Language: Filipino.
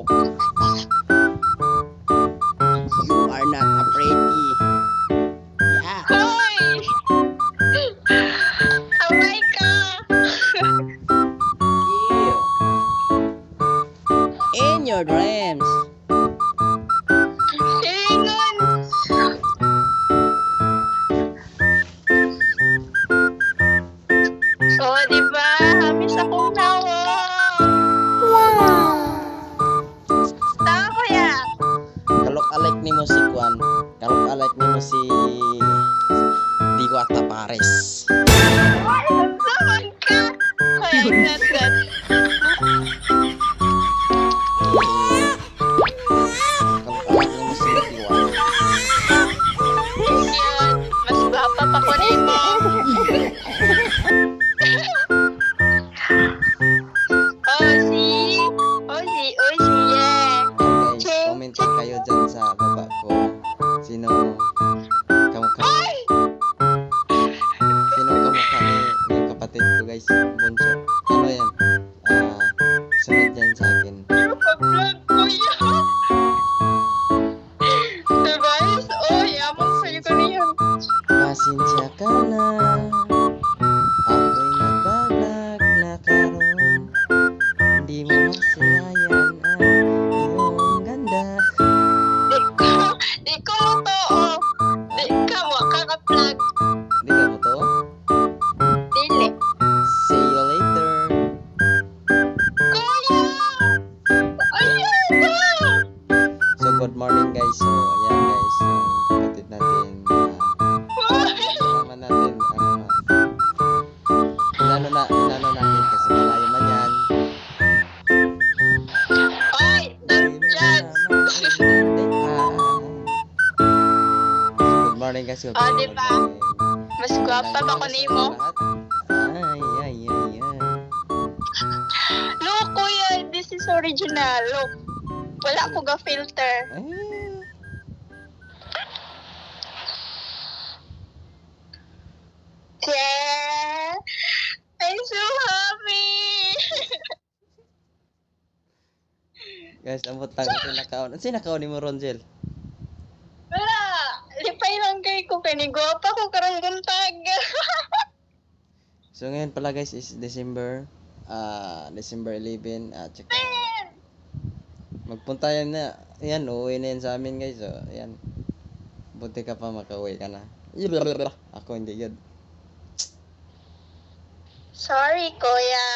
joke. You are not a pretty. Yeah. Hoy! Away ka! You. In your dreams. Hilingon! Oh, diba? Hamis akong tawa. Tama ko ya. Kalok-alike ni mo si Kwan. Kalok-alike ni mo si Diwata Pares. Zaman ka. Hoy, I'm not that. Kalok-alike ni mo si Diwata. Yun. Mas bapa pa ko nito. Yeah. Guys, comment lang kayo dyan sa baba ko. Sino kamukha Ay! Sino kamukha ni yung kapatid ko guys, Bunso. Ano yan? Sunod yan sa akin. Pag-vlog ko yan. Diba? Oh, yaman sa'yo ko niyan. Pasensya ka na. Ako'y nagbalag na karon. Hindi mo masilayan ang iyong ganda. Di ko totoo. Di ka mo kaka-vlog. Hindi ka mo to? Dili. See you later. Kuya! Ayan na! So good morning guys. So ayan guys, yung kapatid natin. Naman natin inano natin kasi malayo man yan. Ay, don't judge. Good morning guys. Good Oh, morning. diba? Mas gwapa ba ko nimo? Ay. No, kuya, this is original. Look. Wala ko ga filter. Ay. Yeah. I'm so happy. Guys, ang butang sinakaon. Ang sinakaon ni mo Ronjel? Wala. Lipay lang kay ko. Kani gwapa ko karang buntag. So ngayon pala guys is December 11 at saka magpunta yan na. Ayan, uuwi na yan sa amin guys. So, ayan. Buti ka pa makauwi ka na. Ako hindi yun. Sorry, kuya.